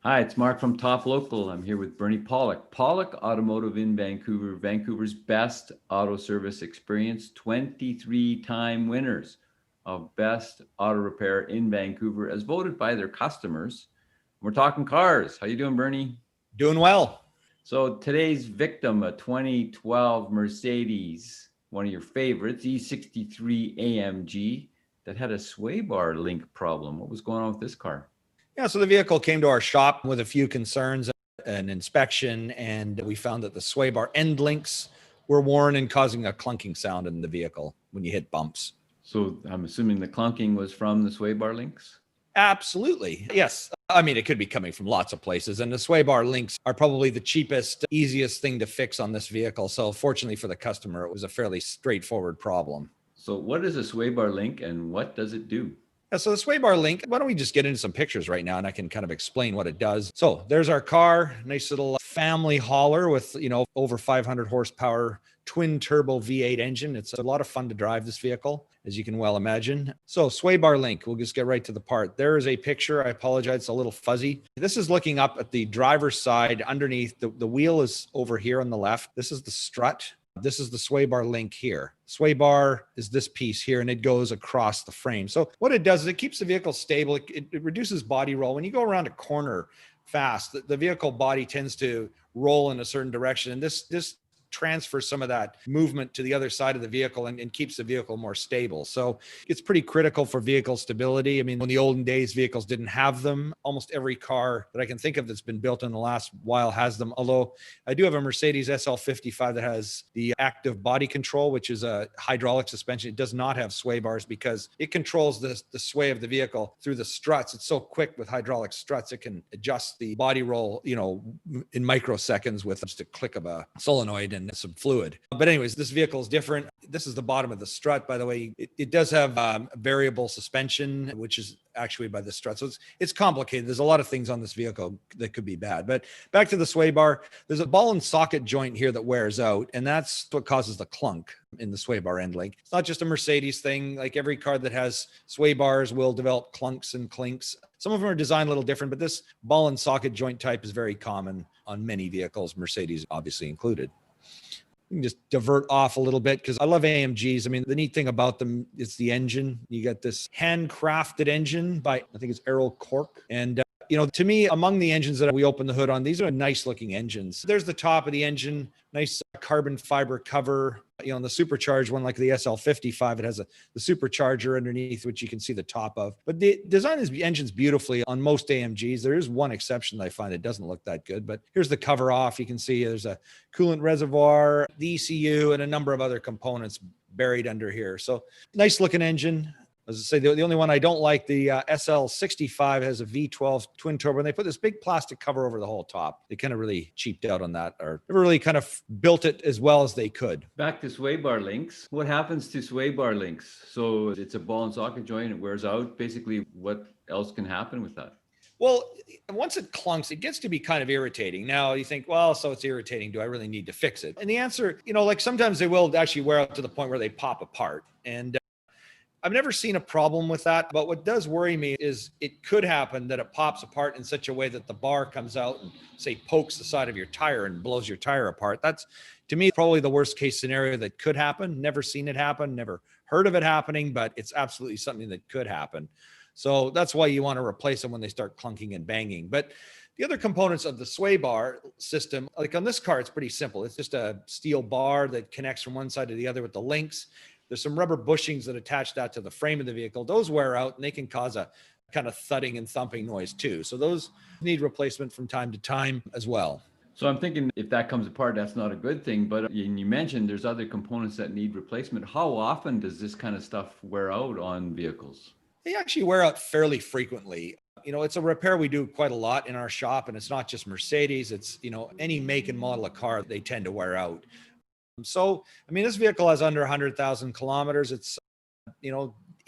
Hi, it's Mark from Top Local. I'm here with Bernie Pawlik. Pawlik Automotive in Vancouver, Vancouver's best auto service experience, 23-time winners of Best Auto Repair in Vancouver as voted by their customers. We're talking cars. How you doing, Bernie? Doing well. So today's victim, a 2012 Mercedes, one of your favorites, E63 AMG, that had a sway bar link problem. What was going on with this car? Yeah, so the vehicle came to our shop with a few concerns, an inspection, and we found that the sway bar end links were worn and causing a clunking sound in the vehicle when you hit bumps. So I'm assuming the clunking was from the sway bar links? Absolutely. Yes. I mean, it could be coming from lots of places, and the sway bar links are probably the cheapest, easiest thing to fix on this vehicle. So, fortunately for the customer, it was a fairly straightforward problem. So what is a sway bar link and what does it do? Yeah, so the sway bar link, why don't we just get into some pictures right now and I can kind of explain what it does. So there's our car, nice little family hauler with, over 500 horsepower twin turbo V8 engine. It's a lot of fun to drive this vehicle, as you can well imagine. So sway bar link, we'll just get right to the part. There is a picture. I apologize, it's a little fuzzy. This is looking up at the driver's side underneath. The wheel is over here on the left. This is the strut. This is the sway bar link here. Sway bar is this piece here, and it goes across the frame. So what it does is it keeps the vehicle stable. It reduces body roll. When you go around a corner fast, the vehicle body tends to roll in a certain direction. And this transfers some of that movement to the other side of the vehicle and keeps the vehicle more stable. So it's pretty critical for vehicle stability. I mean, when the olden days, vehicles didn't have them. Almost every car that I can think of that's been built in the last while has them. Although I do have a Mercedes SL55 that has the active body control, which is a hydraulic suspension. It does not have sway bars because it controls the sway of the vehicle through the struts. It's so quick with hydraulic struts, it can adjust the body roll, in microseconds with just a click of a solenoid and some fluid. But anyways, this vehicle is different. This is the bottom of the strut, by the way. It does have variable suspension, which is actually by the strut. So it's complicated. There's a lot of things on this vehicle that could be bad. But back to the sway bar, there's a ball and socket joint here that wears out, and that's what causes the clunk in the sway bar end link. It's not just a Mercedes thing. Like every car that has sway bars will develop clunks and clinks. Some of them are designed a little different, but this ball and socket joint type is very common on many vehicles, Mercedes obviously included. You can just divert off a little bit because I love AMGs. I mean, the neat thing about them is the engine. You got this handcrafted engine by, I think it's Errol Cork. And, to me, among the engines that we open the hood on, these are nice looking engines. There's the top of the engine, nice carbon fiber cover. The supercharged one like the SL55, it has the supercharger underneath, which you can see the top of. But the design of the engine's beautifully on most AMGs. There is one exception that I find it doesn't look that good, but here's the cover off. You can see there's a coolant reservoir, the ECU, and a number of other components buried under here. So nice looking engine. As I say, the only one I don't like, the SL65 has a V12 twin turbo, and they put this big plastic cover over the whole top. They kind of really cheaped out on that, or never really kind of built it as well as they could. Back to sway bar links. What happens to sway bar links? So it's a ball and socket joint, it wears out. Basically, what else can happen with that? Well, once it clunks, it gets to be kind of irritating. Now you think, well, so it's irritating. Do I really need to fix it? And the answer, like sometimes they will actually wear out to the point where they pop apart. And I've never seen a problem with that, but what does worry me is it could happen that it pops apart in such a way that the bar comes out and say pokes the side of your tire and blows your tire apart. That's, to me, probably the worst case scenario that could happen. Never seen it happen, never heard of it happening, but it's absolutely something that could happen. So that's why you want to replace them when they start clunking and banging. But the other components of the sway bar system, like on this car, it's pretty simple. It's just a steel bar that connects from one side to the other with the links. There's some rubber bushings that attach that to the frame of the vehicle. Those wear out and they can cause a kind of thudding and thumping noise too. So those need replacement from time to time as well. So I'm thinking if that comes apart, that's not a good thing. But you mentioned there's other components that need replacement. How often does this kind of stuff wear out on vehicles? They actually wear out fairly frequently. It's a repair we do quite a lot in our shop, and it's not just Mercedes. It's, any make and model of car, they tend to wear out. So, I mean, this vehicle has under 100,000 kilometers. It's,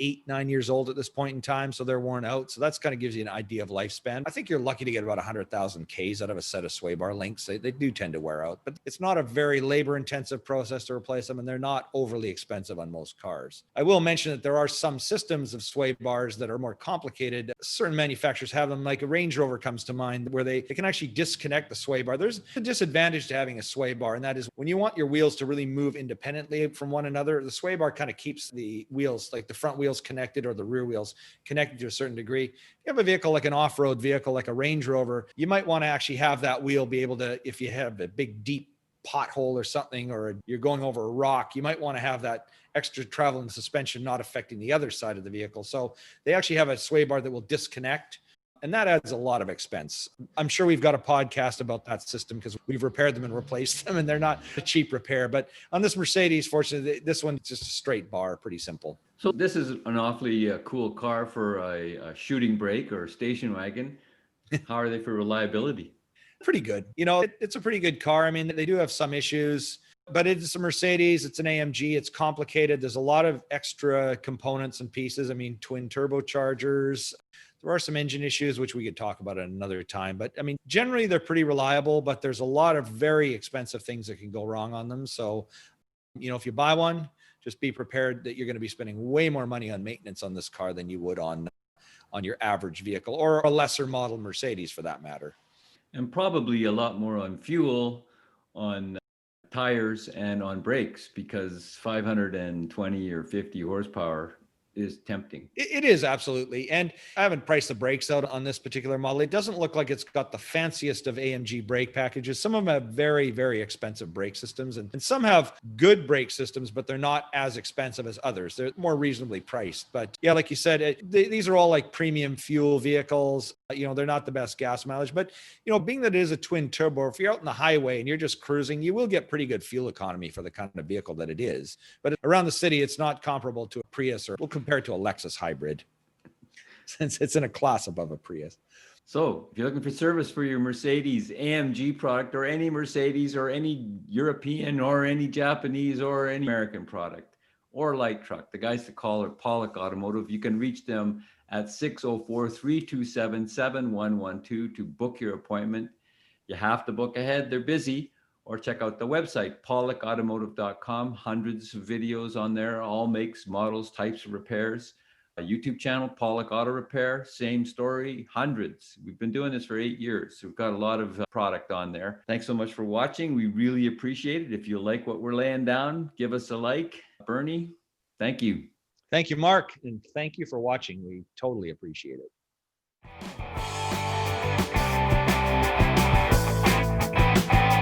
8-9 years old at this point in time, so they're worn out. So that's kind of gives you an idea of lifespan. I think you're lucky to get about 100,000 Ks out of a set of sway bar links. They do tend to wear out, but it's not a very labor intensive process to replace them, and they're not overly expensive on most cars. I will mention that there are some systems of sway bars that are more complicated. Certain manufacturers have them, like a Range Rover comes to mind, where they can actually disconnect the sway bar. There's a disadvantage to having a sway bar, and that is when you want your wheels to really move independently from one another, the sway bar kind of keeps the wheels, like the front wheels connected or the rear wheels connected to a certain degree. If you have a vehicle like an off-road vehicle, like a Range Rover, you might want to actually have that wheel be able to, if you have a big, deep pothole or something, or you're going over a rock, you might want to have that extra travel and suspension not affecting the other side of the vehicle. So they actually have a sway bar that will disconnect, and that adds a lot of expense. I'm sure we've got a podcast about that system because we've repaired them and replaced them, and they're not a cheap repair. But on this Mercedes, fortunately, this one's just a straight bar, pretty simple. So this is an awfully cool car for a shooting brake or station wagon. How are they for reliability? Pretty good. You know, it's a pretty good car. I mean, they do have some issues, but it's a Mercedes, it's an AMG, it's complicated. There's a lot of extra components and pieces. I mean, twin turbochargers. There are some engine issues, which we could talk about at another time. But I mean, generally they're pretty reliable, but there's a lot of very expensive things that can go wrong on them. So, you know, if you buy one, just be prepared that you're going to be spending way more money on maintenance on this car than you would on your average vehicle, or a lesser model Mercedes for that matter. And probably a lot more on fuel, on tires, and on brakes, because 520 or 50 horsepower is tempting. It is, absolutely. And I haven't priced the brakes out on this particular model. It doesn't look like it's got the fanciest of AMG brake packages. Some of them have very, very expensive brake systems, and some have good brake systems, but they're not as expensive as others. They're more reasonably priced. But yeah, like you said, these are all like premium fuel vehicles. You know, they're not the best gas mileage, but you know, being that it is a twin turbo, if you're out on the highway and you're just cruising, you will get pretty good fuel economy for the kind of vehicle that it is. But around the city, it's not comparable to a Prius, or we'll compare it to a Lexus hybrid, since it's in a class above a Prius. So if you're looking for service for your Mercedes AMG product, or any Mercedes or any European or any Japanese or any American product or light truck, the guys to call are Pawlik Automotive. You can reach them at 604-327-7112 to book your appointment. You have to book ahead. They're busy. Or check out the website, pawlikautomotive.com. Hundreds of videos on there, all makes, models, types of repairs. A YouTube channel, Pawlik Auto Repair, same story, hundreds. We've been doing this for 8 years. So we've got a lot of product on there. Thanks so much for watching. We really appreciate it. If you like what we're laying down, give us a like. Bernie, thank you. Thank you, Mark. And thank you for watching. We totally appreciate it.